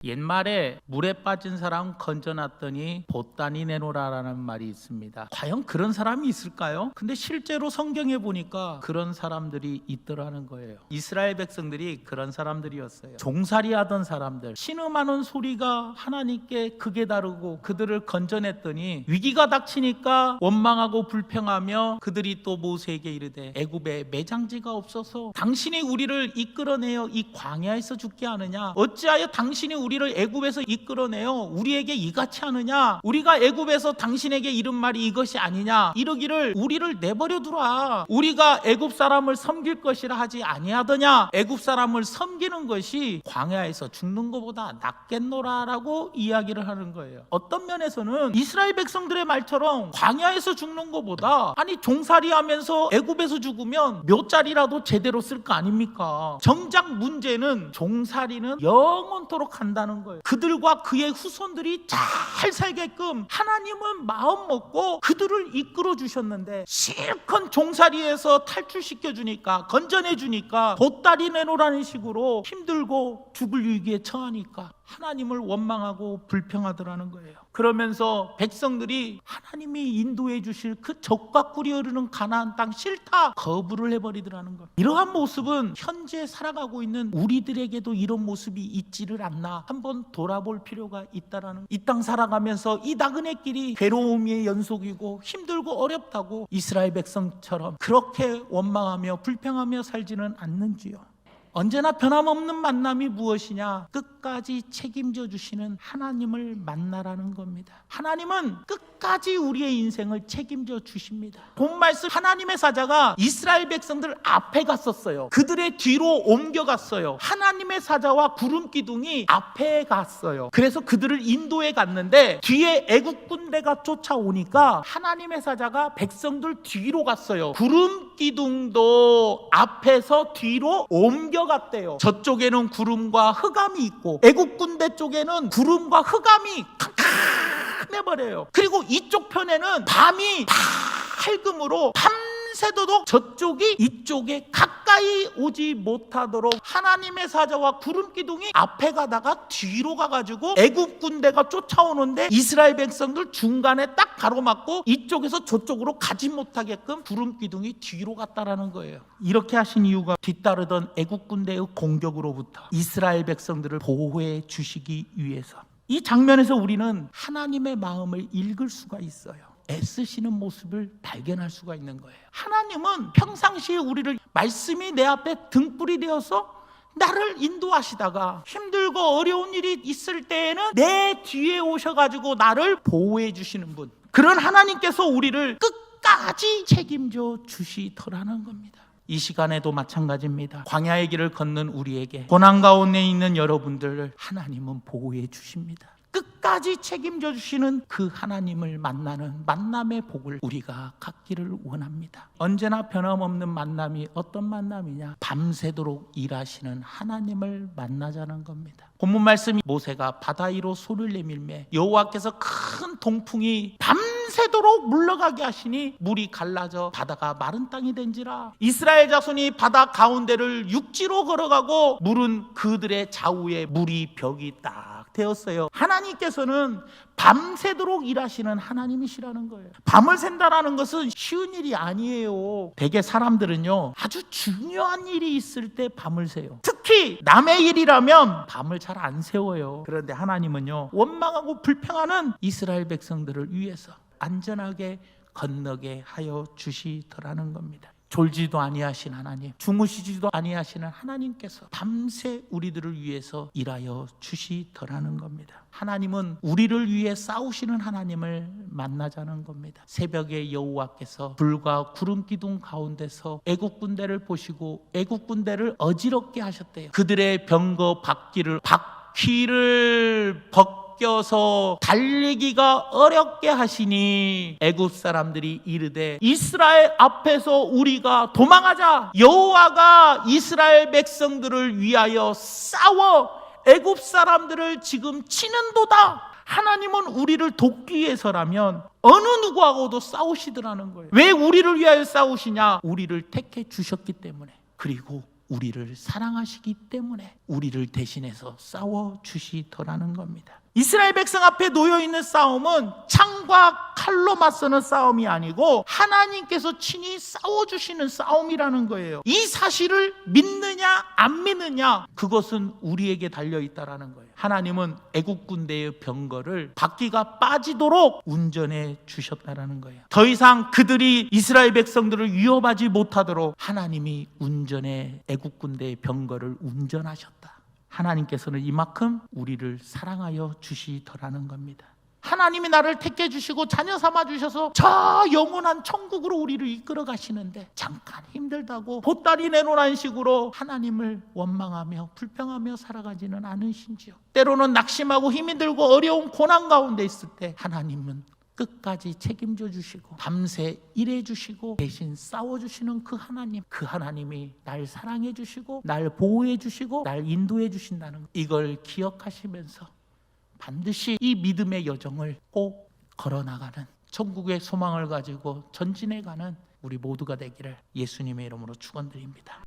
옛말에 물에 빠진 사람 건져놨더니 보따니 내놓으라라는 말이 있습니다. 과연 그런 사람이 있을까요? 근데 실제로 성경에 보니까 그런 사람들이 있더라는 거예요. 이스라엘 백성들이 그런 사람들이었어요. 종살이 하던 사람들, 신음하는 소리가 하나님께 극에 다르고 그들을 건져냈더니 위기가 닥치니까 원망하고 불평하며 그들이 또 모세에게 이르되 애굽에 매장지가 없어서 당신이 우리를 이끌어내어 이 광야에서 죽게 하느냐? 어찌하여 당신이 우리를 애굽에서 이끌어내어 우리에게 이같이 하느냐? 우리가 애굽에서 당신에게 이른 말이 이것이 아니냐? 이르기를 우리를 내버려 두라. 우리가 애굽 사람을 섬길 것이라 하지 아니하더냐? 애굽 사람을 섬기는 것이 광야에서 죽는 것보다 낫겠노라라고 이야기를 하는 거예요. 어떤 면에서는 이스라엘 백성들의 말처럼 광야에서 죽는 것보다 아니 종살이하면서 애굽에서 죽으면 몇 자리라도 제대로 쓸 거 아닙니까? 정작 문제는 종살이는 영원토록 한다는 거예요. 그들과 그의 후손들이 잘 살게끔 하나님은 마음 먹고 그들을 이끌어 주셨는데 실컷 종살이에서 탈출시켜 주니까 건져내 주니까 보따리 내놓으라는 식으로 힘들고 죽을 위기에 처하니까 하나님을 원망하고 불평하더라는 거예요. 그러면서 백성들이 하나님이 인도해 주실 그 적과 꿀이 흐르는 가나안 땅 싫다 거부를 해버리더라는 거예요. 이러한 모습은 현재 살아가고 있는 우리들에게도 이런 모습이 있지를 않나 한번 돌아볼 필요가 있다라는 거예요. 이 땅 살아가면서 이 나그네 길이 괴로움의 연속이고 힘들고 어렵다고 이스라엘 백성처럼 그렇게 원망하며 불평하며 살지는 않는지요. 언제나 변함없는 만남이 무엇이냐? 끝까지 책임져 주시는 하나님을 만나라는 겁니다. 하나님은 끝까지 우리의 인생을 책임져 주십니다. 본 말씀 하나님의 사자가 이스라엘 백성들 앞에 갔었어요. 그들의 뒤로 옮겨갔어요. 하나님의 사자와 구름 기둥이 앞에 갔어요. 그래서 그들을 인도해 갔는데 뒤에 애국 군대가 쫓아오니까 하나님의 사자가 백성들 뒤로 갔어요. 구름 기둥도 앞에서 뒤로 옮겨갔대요. 저쪽에는 구름과 흑암이 있고 애국 군대 쪽에는 구름과 흑암이 캄캄해버려요. 그리고 이쪽 편에는 밤이 밝음으로 밤새도록 저쪽이 이쪽에 가까이 오지 못하도록 하나님의 사자와 구름 기둥이 앞에 가다가 뒤로 가가지고 애국 군대가 쫓아오는데 이스라엘 백성들 중간에 딱 가로막고 이쪽에서 저쪽으로 가지 못하게끔 구름 기둥이 뒤로 갔다라는 거예요. 이렇게 하신 이유가 뒤따르던 애국 군대의 공격으로부터 이스라엘 백성들을 보호해 주시기 위해서. 이 장면에서 우리는 하나님의 마음을 읽을 수가 있어요. 애쓰시는 모습을 발견할 수가 있는 거예요. 하나님은 평상시에 우리를 말씀이 내 앞에 등불이 되어서 나를 인도하시다가 힘들고 어려운 일이 있을 때에는 내 뒤에 오셔가지고 나를 보호해 주시는 분, 그런 하나님께서 우리를 끝까지 책임져 주시더라는 겁니다. 이 시간에도 마찬가지입니다. 광야의 길을 걷는 우리에게, 고난 가운데 있는 여러분들을 하나님은 보호해 주십니다. 끝까지 책임져 주시는 그 하나님을 만나는 만남의 복을 우리가 갖기를 원합니다. 언제나 변함없는 만남이 어떤 만남이냐? 밤새도록 일하시는 하나님을 만나자는 겁니다. 본문 말씀이 모세가 바다 위로 손을 내밀매 여호와께서 큰 동풍이 밤새도록 물러가게 하시니 물이 갈라져 바다가 마른 땅이 된지라. 이스라엘 자손이 바다 가운데를 육지로 걸어가고 물은 그들의 좌우에 물이 벽이 딱 되었어요. 하나님께서는 밤새도록 일하시는 하나님이시라는 거예요. 밤을 샌다라는 것은 쉬운 일이 아니에요. 대개 사람들은요, 아주 중요한 일이 있을 때 밤을 새요. 특히 남의 일이라면 밤을 잘 안 세워요. 그런데 하나님은요, 원망하고 불평하는 이스라엘 백성들을 위해서 안전하게 건너게 하여 주시더라는 겁니다. 졸지도 아니하신 하나님, 주무시지도 아니하시는 하나님께서 밤새 우리들을 위해서 일하여 주시더라는 겁니다. 하나님은 우리를 위해 싸우시는 하나님을 만나자는 겁니다. 새벽에 여호와께서 불과 구름 기둥 가운데서 애국 군대를 보시고 애국 군대를 어지럽게 하셨대요. 그들의 병거 바퀴를 벗겨서 달리기가 어렵게 하시니 애굽 사람들이 이르되 이스라엘 앞에서 우리가 도망하자. 여호와가 이스라엘 백성들을 위하여 싸워 애굽 사람들을 지금 치는도다. 하나님은 우리를 돕기 위해서라면 어느 누구하고도 싸우시더라는 거예요. 왜 우리를 위하여 싸우시냐? 우리를 택해 주셨기 때문에. 그리고 우리를 사랑하시기 때문에 우리를 대신해서 싸워주시더라는 겁니다. 이스라엘 백성 앞에 놓여있는 싸움은 창과 칼로 맞서는 싸움이 아니고 하나님께서 친히 싸워주시는 싸움이라는 거예요. 이 사실을 믿느냐 안 믿느냐, 그것은 우리에게 달려있다라는 거예요. 하나님은 애국 군대의 병거를 바퀴가 빠지도록 운전해 주셨다라는 거예요. 더 이상 그들이 이스라엘 백성들을 위협하지 못하도록 하나님이 애국 군대의 병거를 운전하셨다. 하나님께서는 이만큼 우리를 사랑하여 주시더라는 겁니다. 하나님이 나를 택해 주시고 자녀 삼아 주셔서 저 영원한 천국으로 우리를 이끌어 가시는데 잠깐 힘들다고 보따리 내놓으라는 식으로 하나님을 원망하며 불평하며 살아가지는 않으신지요. 때로는 낙심하고 힘이 들고 어려운 고난 가운데 있을 때 하나님은 끝까지 책임져 주시고 밤새 일해 주시고 대신 싸워 주시는 그 하나님이 날 사랑해 주시고 날 보호해 주시고 날 인도해 주신다는 것, 이걸 기억하시면서 반드시 이 믿음의 여정을 꼭 걸어나가는, 천국의 소망을 가지고 전진해가는 우리 모두가 되기를 예수님의 이름으로 축원드립니다.